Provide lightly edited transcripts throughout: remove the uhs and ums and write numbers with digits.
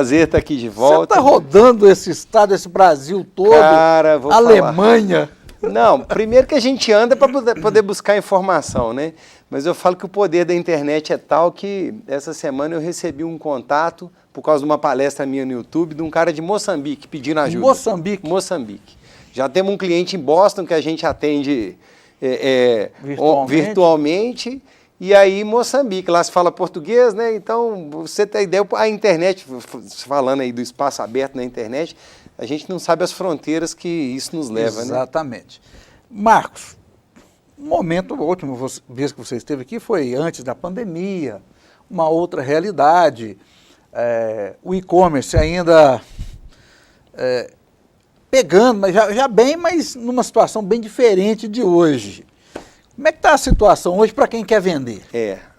prazer estar aqui de volta. Você está rodando esse estado, esse Brasil todo, cara, vou Alemanha. Falar. Não, primeiro que a gente anda para poder buscar informação, né? Mas eu falo que o poder da internet é tal que essa semana eu recebi um contato, por causa de uma palestra minha no YouTube, de um cara de Moçambique pedindo ajuda. Moçambique? Moçambique. Já temos um cliente em Boston que a gente atende virtualmente. E aí, Moçambique, lá se fala português, né? Então, você tem ideia, a internet, falando aí do espaço aberto na internet, a gente não sabe as fronteiras que isso nos leva, né? Exatamente. Marcos, a última vez que você esteve aqui foi antes da pandemia, uma outra realidade, o e-commerce ainda pegando, mas mas numa situação bem diferente de hoje. Como é que está a situação hoje para quem quer vender?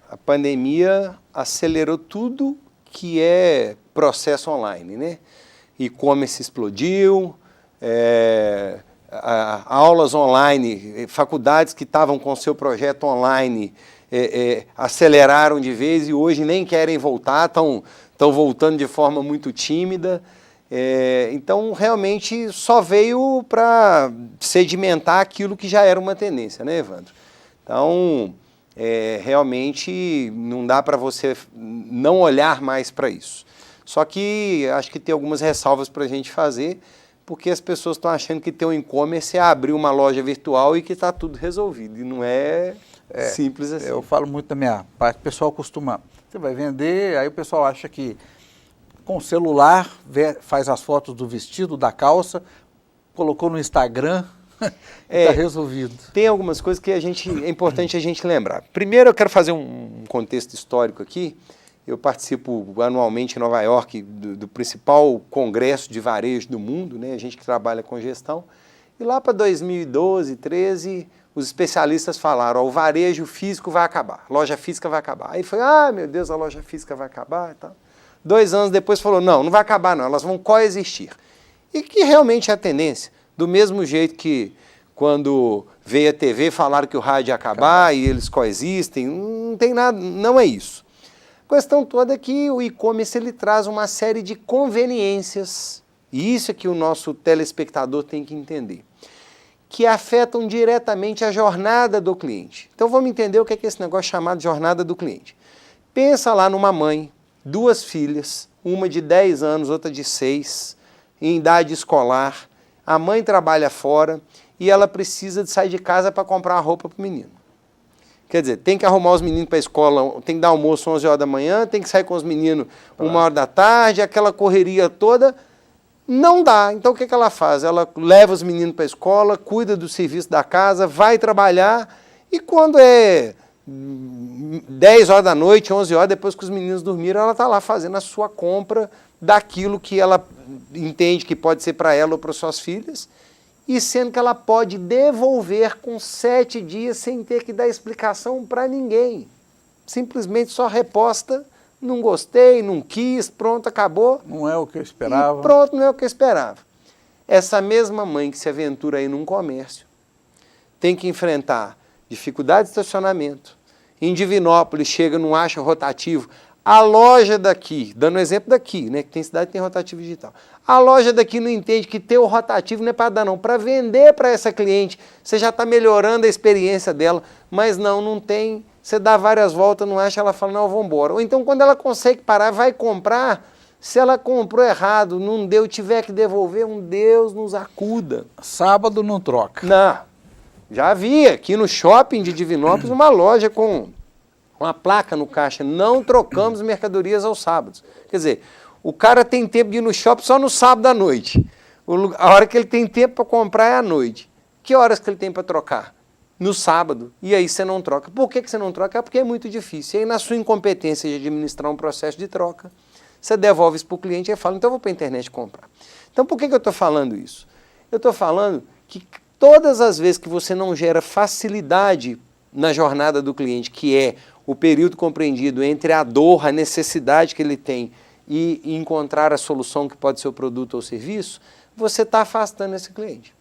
A pandemia acelerou tudo que é processo online, né? E-commerce explodiu, aulas online, faculdades que estavam com seu projeto online aceleraram de vez e hoje nem querem voltar, estão voltando de forma muito tímida. Então, realmente, só veio para sedimentar aquilo que já era uma tendência, né, Evandro? Então, realmente não dá para você não olhar mais para isso. Só que acho que tem algumas ressalvas para a gente fazer, porque as pessoas estão achando que ter um e-commerce é abrir uma loja virtual e que está tudo resolvido. E não é simples assim. Eu falo muito da minha parte, o pessoal costuma, você vai vender, aí o pessoal acha que com o celular faz as fotos do vestido, da calça, colocou no Instagram, está resolvido. Tem algumas coisas que é importante a gente lembrar. Primeiro eu quero fazer um contexto histórico aqui. Eu participo anualmente em Nova York do principal congresso de varejo do mundo, né? A gente que trabalha com gestão. E lá para 2012, 2013, os especialistas falaram, o varejo físico vai acabar, a loja física vai acabar. Aí foi, meu Deus, a loja física vai acabar e tal. 2 anos depois falou, não vai acabar não, elas vão coexistir. E que realmente é a tendência. Do mesmo jeito que quando veio a TV falaram que o rádio ia acabar e eles coexistem, não tem nada, não é isso. A questão toda é que o e-commerce ele traz uma série de conveniências, e isso é que o nosso telespectador tem que entender, que afetam diretamente a jornada do cliente. Então vamos entender o que é esse negócio chamado jornada do cliente. Pensa lá numa mãe, 2 filhas, uma de 10 anos, outra de 6, em idade escolar, a mãe trabalha fora e ela precisa de sair de casa para comprar roupa para o menino. Quer dizer, tem que arrumar os meninos para a escola, tem que dar almoço 11 horas da manhã, tem que sair com os meninos 1 hora da tarde, aquela correria toda, não dá. Então o que ela faz? Ela leva os meninos para a escola, cuida do serviço da casa, vai trabalhar e quando é 10 horas da noite, 11 horas, depois que os meninos dormiram, ela está lá fazendo a sua compra daquilo que ela entende que pode ser para ela ou para suas filhas, e sendo que ela pode devolver com 7 dias sem ter que dar explicação para ninguém. Simplesmente só reposta, não gostei, não quis, pronto, acabou. Não é o que eu esperava. E pronto, não é o que eu esperava. Essa mesma mãe que se aventura aí num comércio tem que enfrentar dificuldade de estacionamento. Em Divinópolis chega, não acha rotativo. A loja daqui, dando um exemplo daqui, né, que tem cidade que tem rotativo digital. A loja daqui não entende que ter o rotativo não é para dar não, para vender para essa cliente. Você já está melhorando a experiência dela, mas não tem. Você dá várias voltas, não acha, ela fala, não, vamos embora. Ou então quando ela consegue parar, vai comprar, se ela comprou errado, não deu, tiver que devolver, um Deus nos acuda. Sábado não troca. Não, já havia aqui no shopping de Divinópolis uma loja com uma placa no caixa, não trocamos mercadorias aos sábados. Quer dizer, o cara tem tempo de ir no shopping só no sábado à noite. A hora que ele tem tempo para comprar é à noite. Que horas que ele tem para trocar? No sábado. E aí você não troca. Por que você não troca? É porque é muito difícil. E aí na sua incompetência de administrar um processo de troca, você devolve isso para o cliente e fala, então eu vou para a internet comprar. Então por que eu estou falando isso? Eu estou falando que todas as vezes que você não gera facilidade na jornada do cliente, que é o período compreendido entre a dor, a necessidade que ele tem e encontrar a solução que pode ser o produto ou serviço, você está afastando esse cliente.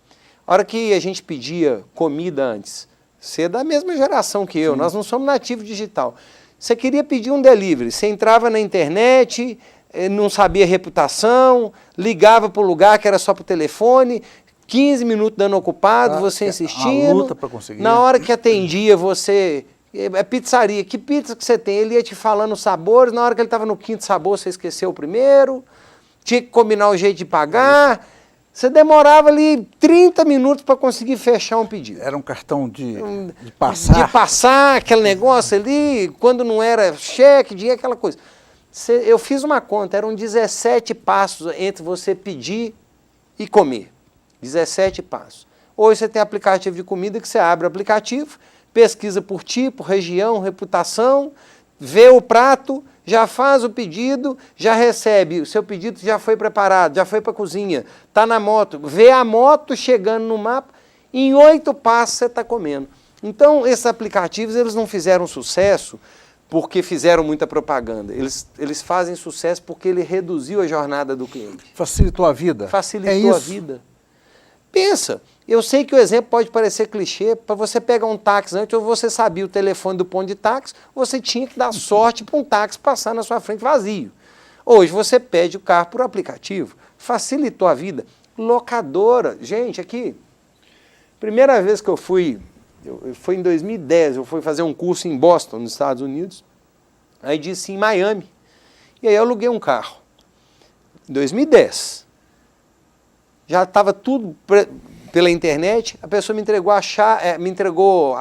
A hora que a gente pedia comida antes, você é da mesma geração que eu, nós não somos nativo digital. Você queria pedir um delivery, você entrava na internet, não sabia reputação, ligava para o lugar que era só para o telefone, 15 minutos dando ocupado, você insistindo. A luta para conseguir. Na hora que atendia, você... É pizzaria, que pizza que você tem? Ele ia te falando os sabores, na hora que ele estava no quinto sabor, você esqueceu o primeiro, tinha que combinar o jeito de pagar, você demorava ali 30 minutos para conseguir fechar um pedido. Era um cartão de passar. De passar, aquele negócio ali, quando não era cheque, dinheiro, aquela coisa. Eu fiz uma conta, eram 17 passos entre você pedir e comer. 17 passos. Hoje você tem aplicativo de comida que você abre o aplicativo, pesquisa por tipo, região, reputação, vê o prato, já faz o pedido, já recebe, o seu pedido já foi preparado, já foi para a cozinha, está na moto, vê a moto chegando no mapa, em 8 passos você está comendo. Então, esses aplicativos, eles não fizeram sucesso porque fizeram muita propaganda. Eles fazem sucesso porque ele reduziu a jornada do cliente. Facilitou a vida. Facilitou a vida. Pensa, eu sei que o exemplo pode parecer clichê, para você pegar um táxi antes, ou você sabia o telefone do ponto de táxi, você tinha que dar sorte para um táxi passar na sua frente vazio. Hoje você pede o carro por aplicativo, facilitou a vida. Locadora, gente, aqui, primeira vez que eu fui em 2010, eu fui fazer um curso em Boston, nos Estados Unidos, aí disse em Miami, e aí eu aluguei um carro, em 2010. Já estava tudo pela internet, a pessoa me entregou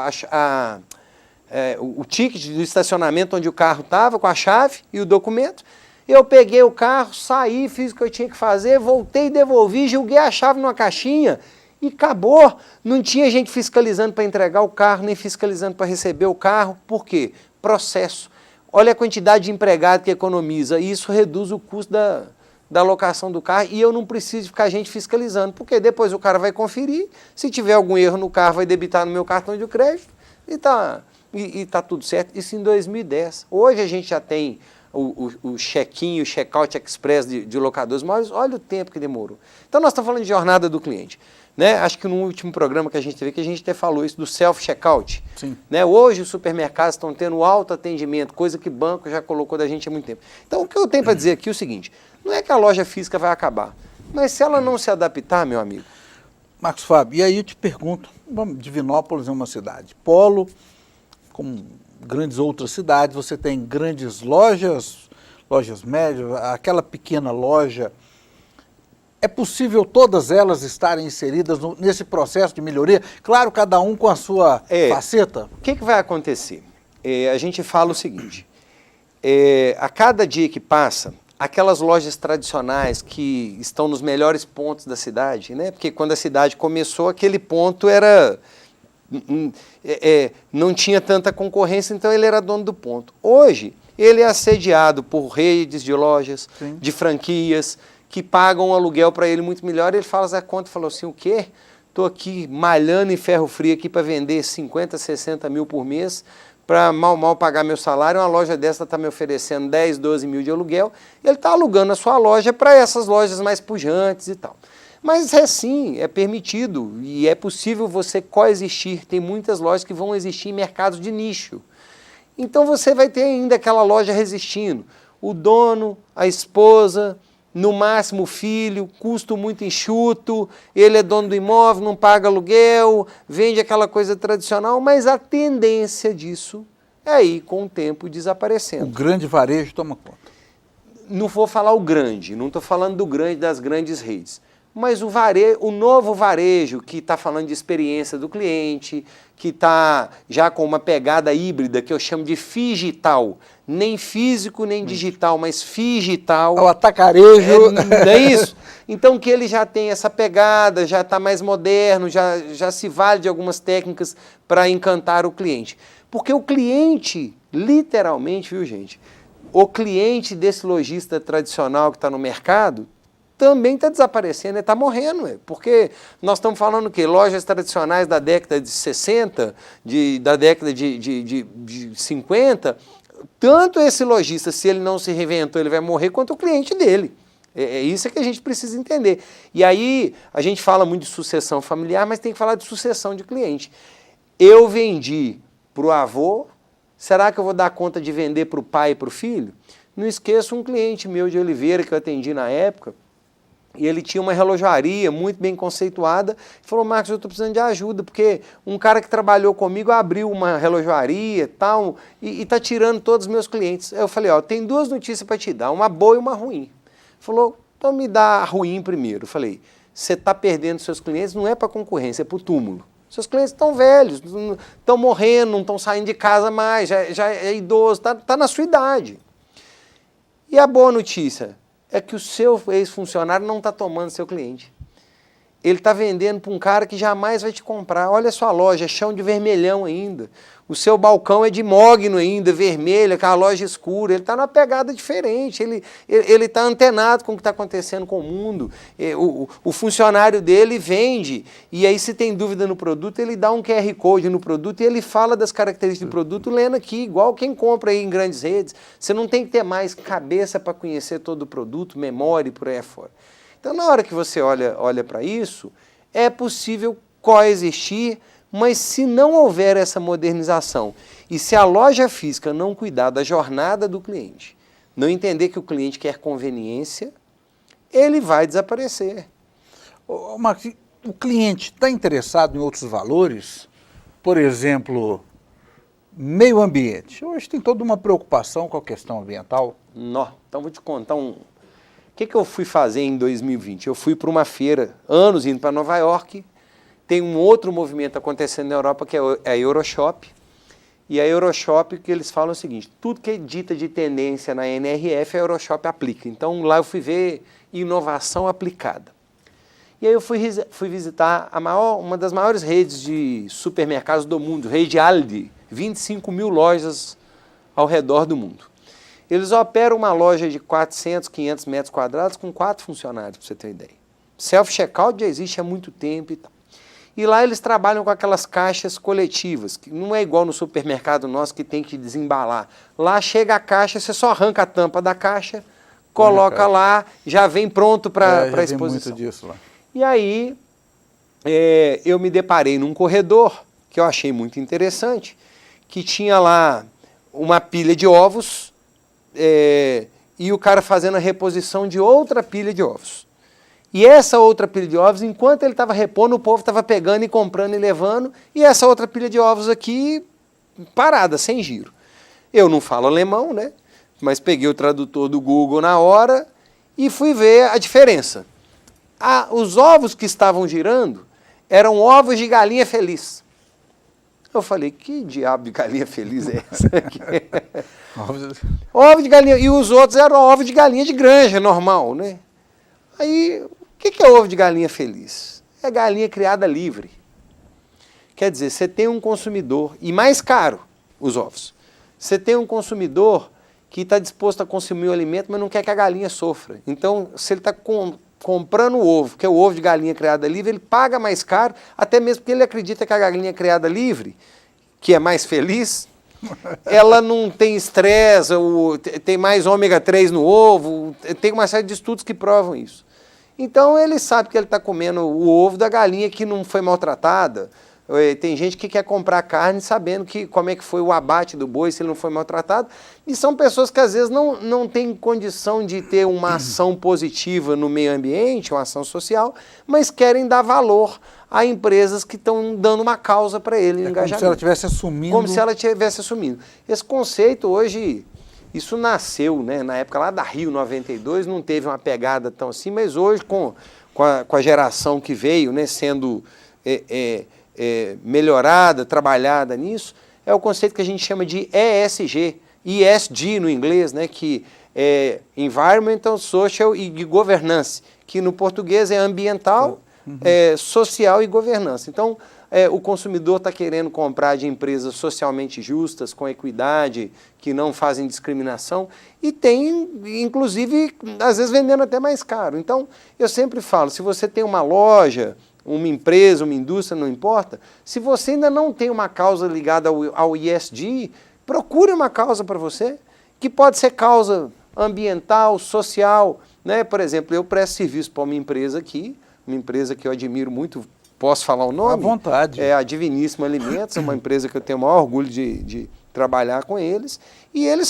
o ticket do estacionamento onde o carro estava, com a chave e o documento. Eu peguei o carro, saí, fiz o que eu tinha que fazer, voltei, devolvi, joguei a chave numa caixinha e acabou. Não tinha gente fiscalizando para entregar o carro, nem fiscalizando para receber o carro. Por quê? Processo. Olha a quantidade de empregado que economiza, e isso reduz o custo da locação do carro, e eu não preciso ficar gente fiscalizando, porque depois o cara vai conferir, se tiver algum erro no carro, vai debitar no meu cartão de crédito, e tá tudo certo. Isso em 2010. Hoje a gente já tem o check-in, o check-out express de locadores, mas olha o tempo que demorou. Então nós estamos falando de jornada do cliente. Né? Acho que no último programa que a gente teve, que a gente até falou isso do self-checkout. Né? Hoje os supermercados estão tendo alto atendimento, coisa que banco já colocou da gente há muito tempo. Então o que eu tenho para dizer aqui é o seguinte, não é que a loja física vai acabar, mas se ela não se adaptar, meu amigo... Marcos Fábio, e aí eu te pergunto, Divinópolis é uma cidade polo, como grandes outras cidades, você tem grandes lojas médias, aquela pequena loja. É possível todas elas estarem inseridas nesse processo de melhoria? Claro, cada um com a sua faceta. O que vai acontecer? A gente fala o seguinte, a cada dia que passa, aquelas lojas tradicionais que estão nos melhores pontos da cidade, né? Porque quando a cidade começou, aquele ponto não tinha tanta concorrência, então ele era dono do ponto. Hoje, ele é assediado por redes de lojas, sim, de franquias, que pagam um aluguel para ele muito melhor. Ele faz a conta e falou assim, o quê? Estou aqui malhando em ferro frio aqui para vender 50, 60 mil por mês, para mal pagar meu salário, uma loja dessa está me oferecendo 10, 12 mil de aluguel, ele está alugando a sua loja para essas lojas mais pujantes e tal. Mas sim, é permitido e é possível você coexistir. Tem muitas lojas que vão existir em mercados de nicho. Então você vai ter ainda aquela loja resistindo. O dono, a esposa, no máximo o filho, custo muito enxuto, ele é dono do imóvel, não paga aluguel, vende aquela coisa tradicional, mas a tendência disso é aí com o tempo desaparecendo. O grande varejo toma conta. Não vou falar o grande, não estou falando do grande das grandes redes. Mas o novo varejo, que está falando de experiência do cliente, que está já com uma pegada híbrida, que eu chamo de figital, nem físico nem digital, mas figital. O atacarejo. É isso? Então que ele já tem essa pegada, já está mais moderno, já se vale de algumas técnicas para encantar o cliente. Porque o cliente, literalmente, viu gente, o cliente desse lojista tradicional que está no mercado, também está desaparecendo, está morrendo, porque nós estamos falando o quê? Lojas tradicionais da década de 60, da década de 50, tanto esse lojista, se ele não se reinventou, ele vai morrer, quanto o cliente dele. É isso que a gente precisa entender. E aí, a gente fala muito de sucessão familiar, mas tem que falar de sucessão de cliente. Eu vendi para o avô, será que eu vou dar conta de vender para o pai e para o filho? Não esqueço um cliente meu de Oliveira que eu atendi na época, e ele tinha uma relojaria muito bem conceituada, e falou, Marcos, eu estou precisando de ajuda, porque um cara que trabalhou comigo abriu uma relojaria tal, e está tirando todos os meus clientes. Eu falei, ó, tem duas notícias para te dar, uma boa e uma ruim. Ele falou, então me dá a ruim primeiro. Eu falei, você está perdendo seus clientes, não é para concorrência, é para o túmulo. Seus clientes estão velhos, estão morrendo, não estão saindo de casa mais, já é idoso, está na sua idade. E a boa notícia é que o seu ex-funcionário não está tomando seu cliente. Ele está vendendo para um cara que jamais vai te comprar. Olha a sua loja, é chão de vermelhão ainda. O seu balcão é de mogno ainda, vermelho, aquela loja escura. Ele está numa pegada diferente, ele está antenado com o que está acontecendo com o mundo. O funcionário dele vende, e aí se tem dúvida no produto, ele dá um QR Code no produto e ele fala das características do produto lendo aqui, igual quem compra aí em grandes redes. Você não tem que ter mais cabeça para conhecer todo o produto, memória e por aí afora. Então, na hora que você olha para isso, é possível coexistir, mas se não houver essa modernização e se a loja física não cuidar da jornada do cliente, não entender que o cliente quer conveniência, ele vai desaparecer. Marcos, o cliente está interessado em outros valores? Por exemplo, meio ambiente. Hoje tem toda uma preocupação com a questão ambiental. Não. Então, vou te contar O que eu fui fazer em 2020? Eu fui para uma feira, anos indo para Nova York, tem um outro movimento acontecendo na Europa que é a Euroshop, e a Euroshop, que eles falam é o seguinte, tudo que é dita de tendência na NRF, a Euroshop aplica. Então lá eu fui ver inovação aplicada. E aí eu fui visitar uma das maiores redes de supermercados do mundo, rede Aldi, 25 mil lojas ao redor do mundo. Eles operam uma loja de 400, 500 metros quadrados com 4 funcionários, para você ter uma ideia. Self-checkout já existe há muito tempo e tal. E lá eles trabalham com aquelas caixas coletivas, que não é igual no supermercado nosso que tem que desembalar. Lá chega a caixa, você só arranca a tampa da caixa, coloca lá, já vem pronto para a exposição. Muito disso lá. E aí eu me deparei num corredor, que eu achei muito interessante, que tinha lá uma pilha de ovos, e o cara fazendo a reposição de outra pilha de ovos. E essa outra pilha de ovos, enquanto ele estava repondo, o povo estava pegando e comprando e levando, e essa outra pilha de ovos aqui parada, sem giro. Eu não falo alemão, né? Mas peguei o tradutor do Google na hora e fui ver a diferença. Os ovos que estavam girando eram ovos de galinha feliz. Eu falei, que diabo de galinha feliz é essa aqui? Ovo de galinha. E os outros eram ovo de galinha de granja, normal, né? Aí, o que é ovo de galinha feliz? É galinha criada livre. Quer dizer, você tem um consumidor, e mais caro, os ovos. Você tem um consumidor que está disposto a consumir o alimento, mas não quer que a galinha sofra. Então, se ele está comprando o ovo, que é o ovo de galinha criada livre, ele paga mais caro, até mesmo porque ele acredita que a galinha criada livre, que é mais feliz, ela não tem estresse, tem mais ômega 3 no ovo, tem uma série de estudos que provam isso. Então ele sabe que ele está comendo o ovo da galinha que não foi maltratada. Tem gente que quer comprar carne sabendo como é que foi o abate do boi, se ele não foi maltratado. E são pessoas que às vezes não têm condição de ter uma ação positiva no meio ambiente, uma ação social, mas querem dar valor a empresas que estão dando uma causa para ele, engajamento. Como se ela estivesse assumindo. Como se ela estivesse assumindo. Esse conceito hoje, isso nasceu, né, na época lá da Rio 92, não teve uma pegada tão assim, mas hoje com a geração que veio, né, sendo melhorada, trabalhada nisso, é o conceito que a gente chama de ESG no inglês, né, que é Environmental, Social e Governance, que no português é ambiental, social e governança. Então, o consumidor está querendo comprar de empresas socialmente justas, com equidade, que não fazem discriminação, e tem, inclusive, às vezes vendendo até mais caro. Então, eu sempre falo, se você tem uma loja, uma empresa, uma indústria, não importa, se você ainda não tem uma causa ligada ao ESG, procure uma causa para você, que pode ser causa ambiental, social, né? Por exemplo, eu presto serviço para uma empresa aqui, uma empresa que eu admiro muito, posso falar o nome? À vontade. É a Diviníssima Alimentos, uma empresa que eu tenho o maior orgulho de trabalhar com eles, e eles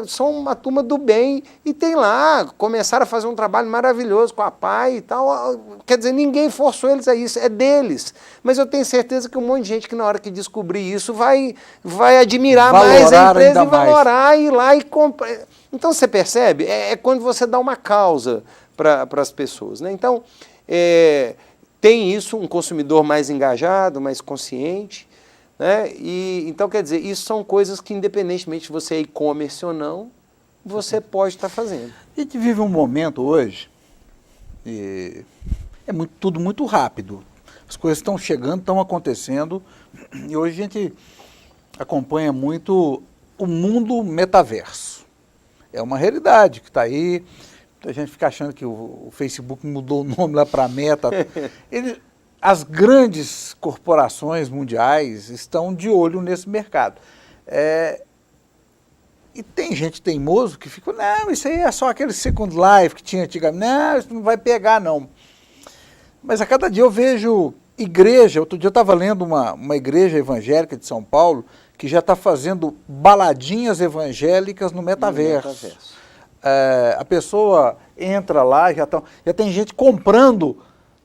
são uma turma do bem, e tem lá, começaram a fazer um trabalho maravilhoso com a PAI e tal, quer dizer, ninguém forçou eles a isso, é deles, mas eu tenho certeza que um monte de gente que na hora que descobrir isso vai admirar mais a empresa e valorar, e ir lá e comprar. Então você percebe, é quando você dá uma causa para as pessoas, né? Então, tem isso, um consumidor mais engajado, mais consciente, né? E, então, quer dizer, isso são coisas que, independentemente de você é e-commerce ou não, você pode estar fazendo. A gente vive um momento hoje, tudo muito rápido. As coisas estão chegando, estão acontecendo, e hoje a gente acompanha muito o mundo metaverso. É uma realidade que está aí. A gente fica achando que o Facebook mudou o nome lá para Meta. As grandes corporações mundiais estão de olho nesse mercado. E tem gente teimoso que fica, não, isso aí é só aquele Second Life que tinha antigamente. Não, isso não vai pegar, não. Mas a cada dia eu vejo igreja. Outro dia eu estava lendo uma igreja evangélica de São Paulo que já está fazendo baladinhas evangélicas no metaverso. A pessoa entra lá, já tem gente comprando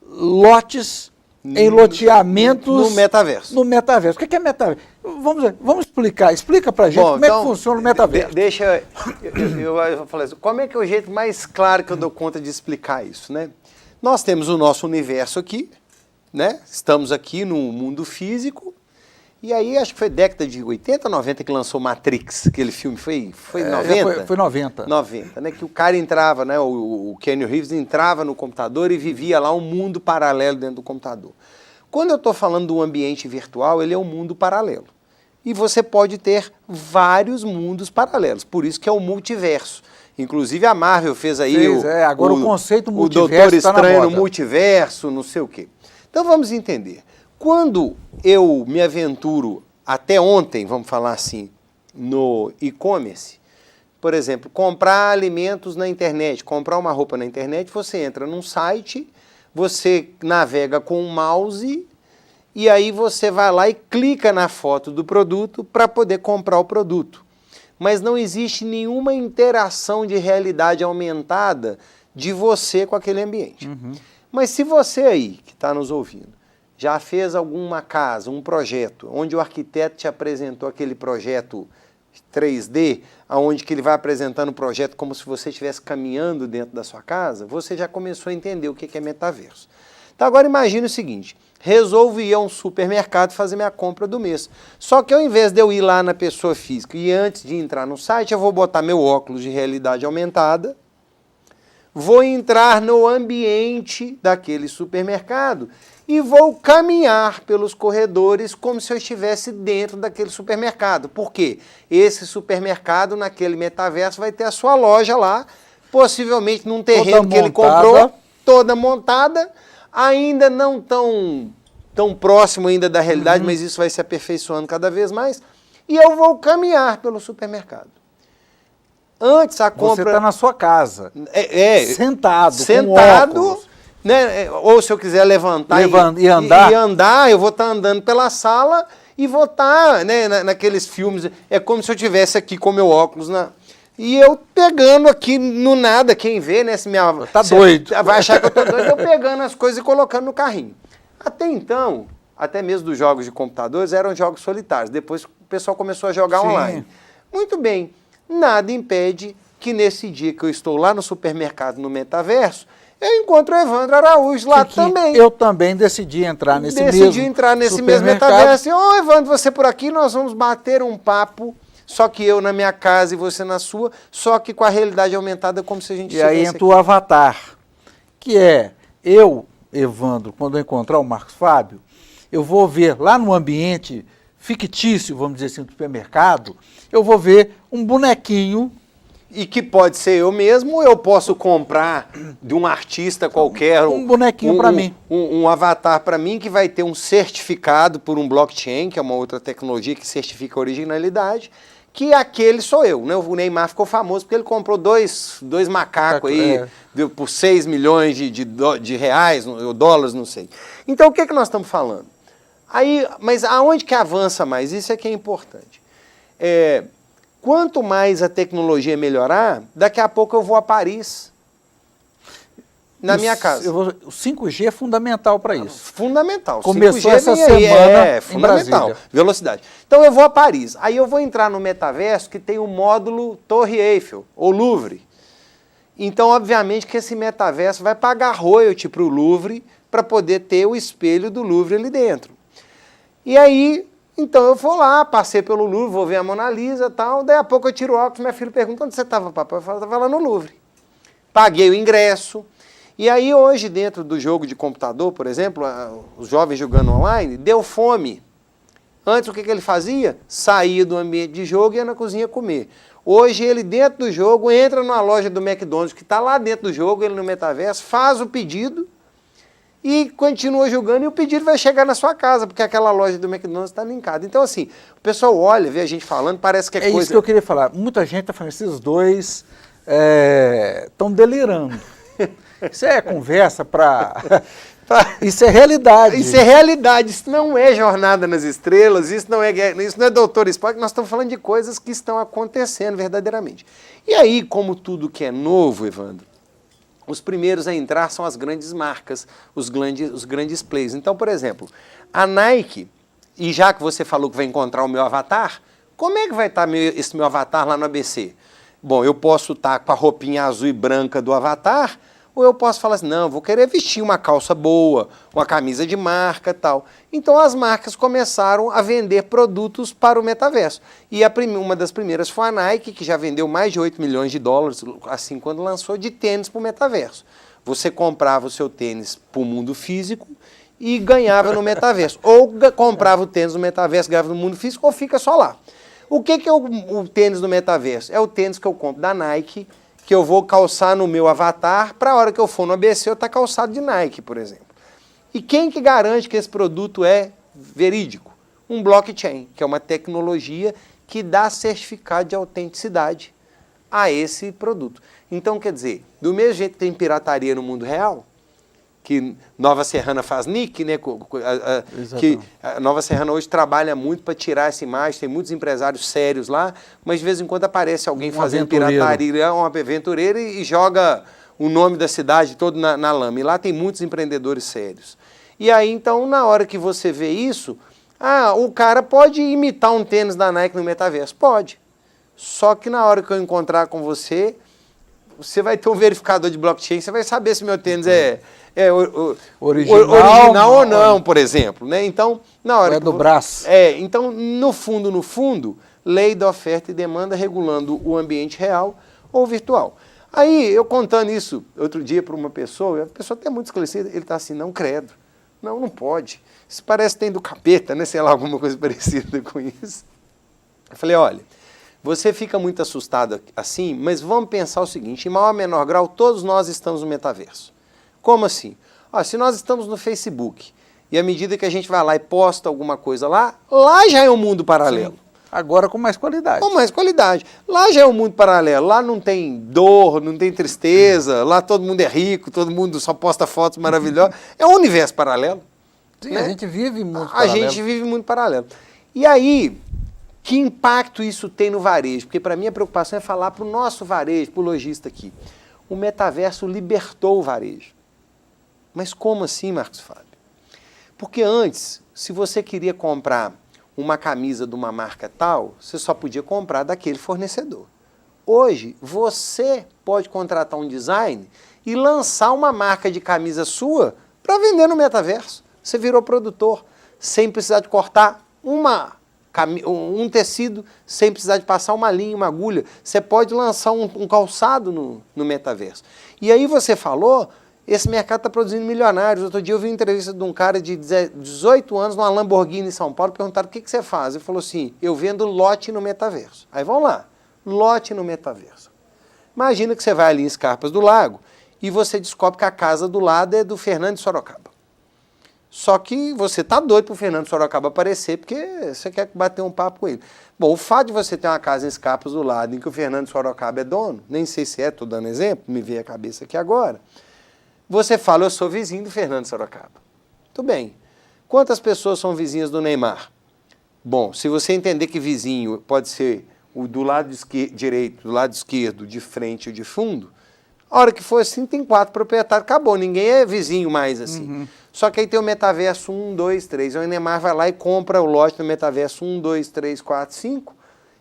lotes em loteamentos no metaverso. No metaverso. O que é metaverso? Vamos explicar. Explica pra gente como então, é que funciona o metaverso. Deixa eu falar assim, como é que é o jeito mais claro que eu dou conta de explicar isso, né? Nós temos o nosso universo aqui, né? Estamos aqui no mundo físico. E aí, acho que foi década de 80 ou 90 que lançou Matrix, aquele filme, foi 90? Foi 90. 90, né? Que o cara entrava, né? O Keanu Reeves entrava no computador e vivia lá um mundo paralelo dentro do computador. Quando eu estou falando do ambiente virtual, ele é um mundo paralelo. E você pode ter vários mundos paralelos, por isso que é o multiverso. Inclusive a Marvel fez aí agora o conceito multiverso o Doutor Estranho no multiverso, não sei o quê. Então vamos entender. Quando eu me aventuro, até ontem, vamos falar assim, no e-commerce, por exemplo, comprar alimentos na internet, comprar uma roupa na internet, você entra num site, você navega com o mouse e aí você vai lá e clica na foto do produto para poder comprar o produto. Mas não existe nenhuma interação de realidade aumentada de você com aquele ambiente. Uhum. Mas se você aí, que está nos ouvindo, já fez alguma casa, um projeto, onde o arquiteto te apresentou aquele projeto 3D, onde que ele vai apresentando o projeto como se você estivesse caminhando dentro da sua casa, você já começou a entender o que é metaverso. Então agora imagine o seguinte, resolvo ir a um supermercado fazer minha compra do mês. Só que ao invés de eu ir lá na pessoa física e antes de entrar no site, eu vou botar meu óculos de realidade aumentada, vou entrar no ambiente daquele supermercado e vou caminhar pelos corredores como se eu estivesse dentro daquele supermercado. Por quê? Esse supermercado, naquele metaverso, vai ter a sua loja lá, possivelmente num terreno que ele comprou, toda montada, ainda não tão próximo ainda da realidade, mas isso vai se aperfeiçoando cada vez mais, e eu vou caminhar pelo supermercado. Antes a compra... Você está na sua casa, sentado com óculos. Né? Ou se eu quiser levantar e andar, eu vou estar andando pela sala e vou estar, né, naqueles filmes, é como se eu estivesse aqui com meu óculos, e eu pegando aqui no nada, quem vê, né, doido. Vai achar que eu estou doido, eu pegando as coisas e colocando no carrinho. Até então, até mesmo dos jogos de computadores, eram jogos solitários, depois o pessoal começou a jogar online. Muito bem, nada impede que nesse dia que eu estou lá no supermercado, no metaverso, eu encontro o Evandro Araújo lá também. Eu também decidi entrar nesse mesmo metaverso. Ô, Evandro, você por aqui, nós vamos bater um papo, só que eu na minha casa e você na sua, só que com a realidade aumentada como se a gente estivesse aqui. E aí entra o avatar, que é eu, Evandro, quando eu encontrar o Marcos Fábio, eu vou ver lá no ambiente fictício, vamos dizer assim, do supermercado, eu vou ver um bonequinho. E que pode ser eu mesmo, ou eu posso comprar de um artista qualquer... Um bonequinho para mim. Um avatar para mim que vai ter um certificado por um blockchain, que é uma outra tecnologia que certifica a originalidade, que aquele sou eu, né? O Neymar ficou famoso porque ele comprou dois macacos aí por 6 milhões de reais, ou dólares, não sei. Então o que nós estamos falando? Aí, mas aonde que avança mais? Isso é que é importante. Quanto mais a tecnologia melhorar, daqui a pouco eu vou a Paris, na minha casa. O 5G é fundamental para isso. Fundamental. Começou 5G essa semana fundamental. em Brasília. Velocidade. Então eu vou a Paris. Aí eu vou entrar no metaverso que tem o módulo Torre Eiffel, ou Louvre. Então, obviamente, que esse metaverso vai pagar royalty para o Louvre para poder ter o espelho do Louvre ali dentro. E aí, então eu vou lá, passei pelo Louvre, vou ver a Mona Lisa e tal. Daí a pouco eu tiro o óculos, minha filha pergunta, onde você estava, papai? Eu falo, estava lá no Louvre. Paguei o ingresso. E aí hoje, dentro do jogo de computador, por exemplo, os jovens jogando online, deu fome. Antes o que ele fazia? Saía do ambiente de jogo e ia na cozinha comer. Hoje ele, dentro do jogo, entra numa loja do McDonald's, que está lá dentro do jogo, ele no metaverso, faz o pedido e continua jogando e o pedido vai chegar na sua casa, porque aquela loja do McDonald's está linkada. Então, assim, o pessoal olha, vê a gente falando, parece que é coisa... É isso que eu queria falar. Muita gente está falando, esses dois estão delirando. Isso é conversa para... Isso é realidade. Isso é realidade, isso não é Jornada nas Estrelas, isso não é Doutor Spock, nós estamos falando de coisas que estão acontecendo verdadeiramente. E aí, como tudo que é novo, Evandro, os primeiros a entrar são as grandes marcas, os grandes players. Então, por exemplo, a Nike, e já que você falou que vai encontrar o meu avatar, como é que vai estar esse meu avatar lá no ABC? Bom, eu posso estar com a roupinha azul e branca do avatar, ou eu posso falar assim, não, vou querer vestir uma calça boa, uma camisa de marca e tal. Então as marcas começaram a vender produtos para o metaverso. E uma das primeiras foi a Nike, que já vendeu mais de 8 milhões de dólares, assim, quando lançou de tênis para o metaverso. Você comprava o seu tênis para o mundo físico e ganhava no metaverso. Ou comprava o tênis no metaverso, ganhava no mundo físico, ou fica só lá. O que é o tênis do metaverso? É o tênis que eu compro da Nike, que eu vou calçar no meu avatar, para a hora que eu for no ABC eu estar calçado de Nike, por exemplo. E quem que garante que esse produto é verídico? Um blockchain, que é uma tecnologia que dá certificado de autenticidade a esse produto. Então, quer dizer, do mesmo jeito que tem pirataria no mundo real, que Nova Serrana faz nick, né? Que a Nova Serrana hoje trabalha muito para tirar essa imagem, tem muitos empresários sérios lá, mas de vez em quando aparece alguém fazendo pirataria, um aventureiro e joga o nome da cidade todo na lama. E lá tem muitos empreendedores sérios. E aí, então, na hora que você vê isso, o cara pode imitar um tênis da Nike no metaverso? Pode. Só que na hora que eu encontrar com você, você vai ter um verificador de blockchain, você vai saber se meu tênis é original ou não, por exemplo, né? Então, na hora do braço. Então, no fundo, lei da oferta e demanda regulando o ambiente real ou virtual. Aí, eu contando isso outro dia para uma pessoa, a pessoa até muito esclarecida, ele está assim, não, credo, não pode. Isso parece que tem do capeta, né? Sei lá, alguma coisa parecida com isso. Eu falei, olha, você fica muito assustado assim, mas vamos pensar o seguinte, em maior ou menor grau, todos nós estamos no metaverso. Como assim? Se nós estamos no Facebook, e à medida que a gente vai lá e posta alguma coisa lá já é um mundo paralelo. Sim. Agora com mais qualidade. Com mais qualidade. Lá já é um mundo paralelo, lá não tem dor, não tem tristeza, lá todo mundo é rico, todo mundo só posta fotos maravilhosas. É um universo paralelo. Sim, né? A gente vive muito paralelo. A gente vive muito paralelo. E aí, que impacto isso tem no varejo? Porque para mim a preocupação é falar para o nosso varejo, para o lojista aqui. O metaverso libertou o varejo. Mas como assim, Marcos Fábio? Porque antes, se você queria comprar uma camisa de uma marca tal, você só podia comprar daquele fornecedor. Hoje, você pode contratar um design e lançar uma marca de camisa sua para vender no metaverso. Você virou produtor, sem precisar de cortar um tecido, sem precisar de passar uma linha, uma agulha. Você pode lançar um calçado no metaverso. E aí você falou... Esse mercado está produzindo milionários. Outro dia eu vi uma entrevista de um cara de 18 anos numa Lamborghini em São Paulo, perguntaram o que você faz. Ele falou assim, eu vendo lote no metaverso. Aí vamos lá, lote no metaverso. Imagina que você vai ali em Scarpas do Lago e você descobre que a casa do lado é do Fernando de Sorocaba. Só que você está doido para o Fernando de Sorocaba aparecer porque você quer bater um papo com ele. Bom, o fato de você ter uma casa em Scarpas do Lado em que o Fernando de Sorocaba é dono, nem sei se estou dando exemplo, me veio a cabeça aqui agora, você fala, eu sou vizinho do Fernando Sorocaba. Tudo bem. Quantas pessoas são vizinhas do Neymar? Bom, se você entender que vizinho pode ser o do lado direito, do lado esquerdo, de frente ou de fundo, a hora que for assim, tem 4 proprietários, acabou, ninguém é vizinho mais assim. Só que aí tem o metaverso 1, 2, 3. O Neymar vai lá e compra o lote no metaverso 1, 2, 3, 4, 5,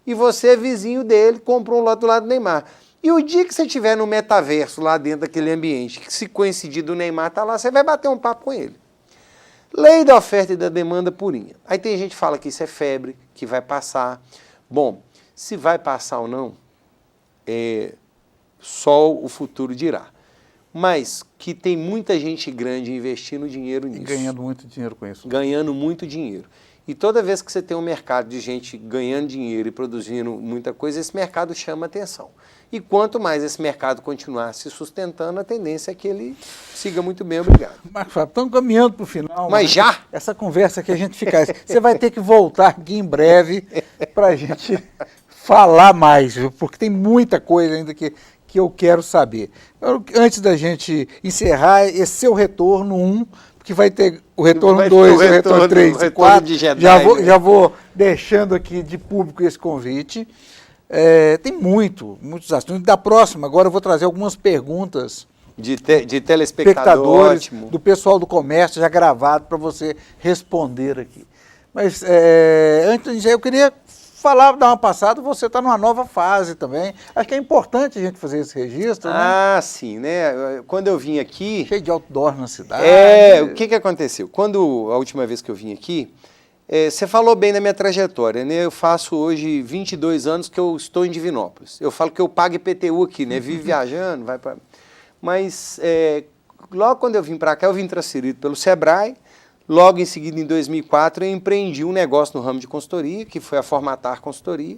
e você é vizinho dele, comprou um lote do lado do Neymar. E o dia que você estiver no metaverso, lá dentro daquele ambiente, que se coincidir do Neymar estar lá, você vai bater um papo com ele. Lei da oferta e da demanda purinha. Aí tem gente que fala que isso é febre, que vai passar. Bom, se vai passar ou não, só o futuro dirá. Mas que tem muita gente grande investindo dinheiro nisso. E ganhando muito dinheiro com isso. Ganhando muito dinheiro. E toda vez que você tem um mercado de gente ganhando dinheiro e produzindo muita coisa, esse mercado chama atenção. E quanto mais esse mercado continuar se sustentando, a tendência é que ele siga muito bem, obrigado. Marcos Fábio, estamos caminhando para o final. Mas já? Essa conversa que a gente fica... Você vai ter que voltar aqui em breve para a gente falar mais, viu? Porque tem muita coisa ainda que eu quero saber. Antes da gente encerrar, esse seu retorno 1, porque vai ter o retorno 2, o retorno 3 e 4. Já vou deixando aqui de público esse convite. Tem muitos assuntos. Da próxima, agora eu vou trazer algumas perguntas de telespectadores, ótimo, do pessoal do comércio, já gravado para você responder aqui. Mas antes disso, eu queria dar uma passada, você está numa nova fase também. Acho que é importante a gente fazer esse registro, né? Ah, sim, né? Quando eu vim aqui... Cheio de outdoor na cidade. O que aconteceu? Quando a última vez que eu vim aqui, você falou bem da minha trajetória, né? Eu faço hoje 22 anos que eu estou em Divinópolis. Eu falo que eu pago IPTU aqui, né? Vivo viajando, vai para... Mas logo quando eu vim para cá, eu vim transferido pelo Sebrae. Logo em seguida, em 2004, eu empreendi um negócio no ramo de consultoria, que foi a Formatar Consultoria.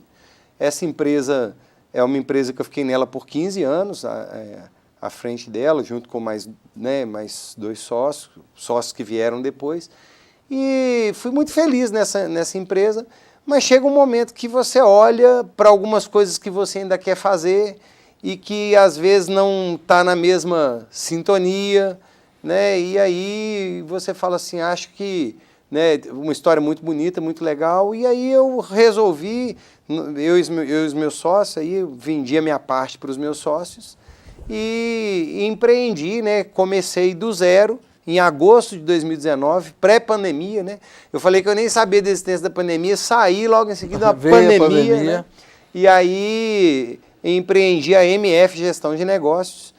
Essa empresa é uma empresa que eu fiquei nela por 15 anos, à frente dela, junto com mais 2 sócios que vieram depois. E fui muito feliz nessa empresa, mas chega um momento que você olha para algumas coisas que você ainda quer fazer e que às vezes não está na mesma sintonia, né? E aí você fala assim, acho que, né, uma história muito bonita, muito legal, e aí eu resolvi, eu e os meus sócios, aí eu vendi a minha parte para os meus sócios e empreendi, né? Comecei do zero, em agosto de 2019, pré-pandemia, né? Eu falei que eu nem sabia da existência da pandemia, saí logo em seguida da pandemia, né? E aí empreendi a MF Gestão de Negócios.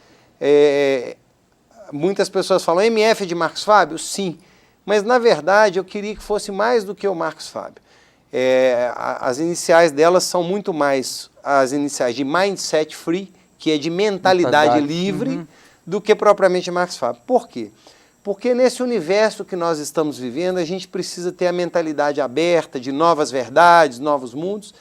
Muitas pessoas falam, MF é de Marcos Fábio? Sim, mas na verdade eu queria que fosse mais do que o Marcos Fábio. As iniciais delas são muito mais as iniciais de Mindset Free, que é de mentalidade livre, do que propriamente Marcos Fábio. Por quê? Porque nesse universo que nós estamos vivendo, a gente precisa ter a mentalidade aberta de novas verdades, novos mundos.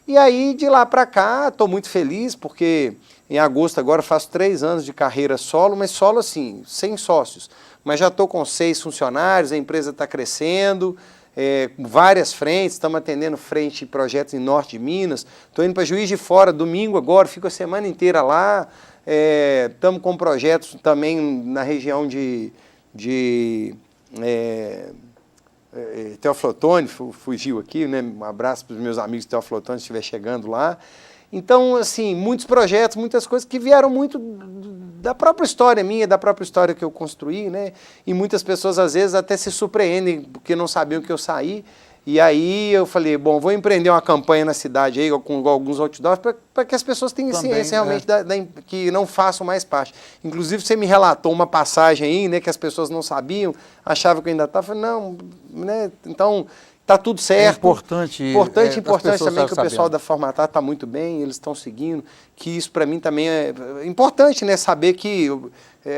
E aí, de lá para cá, estou muito feliz, porque em agosto agora faço 3 anos de carreira solo, mas solo assim, sem sócios. Mas já estou com 6 funcionários, a empresa está crescendo, várias frentes, estamos atendendo frente projetos em norte de Minas. Estou indo para Juiz de Fora, domingo agora, fico a semana inteira lá. Estamos com projetos também na região de Teoflotone, fugiu aqui, né? Um abraço para os meus amigos de Teoflotone, se estiver chegando lá. Então, assim, muitos projetos, muitas coisas que vieram muito da própria história minha, da própria história que eu construí, né? E muitas pessoas, às vezes, até se surpreendem, porque não sabiam que eu saí. E aí eu falei, bom, vou empreender uma campanha na cidade aí, com alguns outdoors, para que as pessoas tenham ciência realmente que não façam mais parte. Inclusive, você me relatou uma passagem aí, né, que as pessoas não sabiam, achavam que eu ainda estava. Falei, não, né, então está tudo certo. É importante também que o pessoal da Formatar está muito bem, eles estão seguindo, que isso para mim também é importante, né, saber que...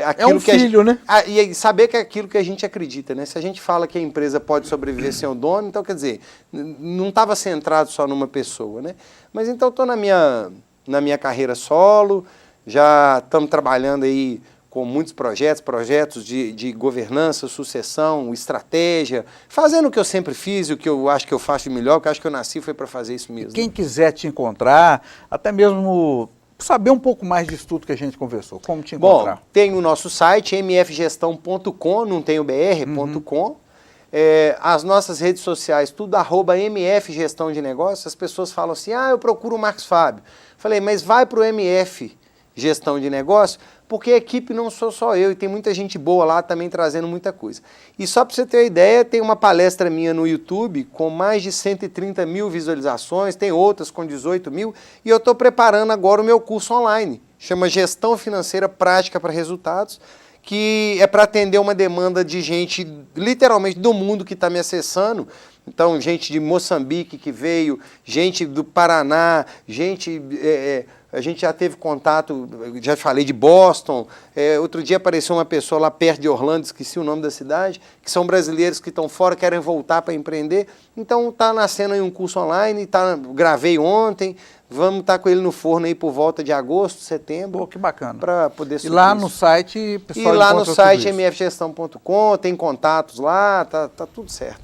aquilo filho, né? E saber que é aquilo que a gente acredita, né? Se a gente fala que a empresa pode sobreviver sem o dono, então, quer dizer, não estava centrado só numa pessoa, né? Mas então estou na minha carreira solo, já estamos trabalhando aí com muitos projetos de governança, sucessão, estratégia, fazendo o que eu sempre fiz, o que eu acho que eu faço de melhor, o que eu acho que eu nasci foi para fazer isso mesmo. Quem quiser te encontrar, até mesmo... saber um pouco mais disso tudo que a gente conversou, como te encontrar? Bom, tem o nosso site, mfgestão.com, não tem o br.com. As nossas redes sociais, tudo @MF Gestão de Negócios. As pessoas falam assim, eu procuro o Marcos Fábio. Falei, mas vai para o MF Gestão de Negócios, porque a equipe não sou só eu, e tem muita gente boa lá também trazendo muita coisa. E só para você ter uma ideia, tem uma palestra minha no YouTube com mais de 130 mil visualizações, tem outras com 18 mil, e eu estou preparando agora o meu curso online, chama Gestão Financeira Prática para Resultados, que é para atender uma demanda de gente, literalmente, do mundo que está me acessando. Então, gente de Moçambique que veio, gente do Paraná, gente... a gente já teve contato, já falei de Boston, outro dia apareceu uma pessoa lá perto de Orlando, esqueci o nome da cidade, que são brasileiros que estão fora, querem voltar para empreender. Então, está nascendo aí um curso online, gravei ontem, vamos estar com ele no forno aí por volta de agosto, setembro. Pô, que bacana. Para poder subir. E lá no site, pessoal, e lá no site mfgestão.com, tem contatos lá, tá tudo certo.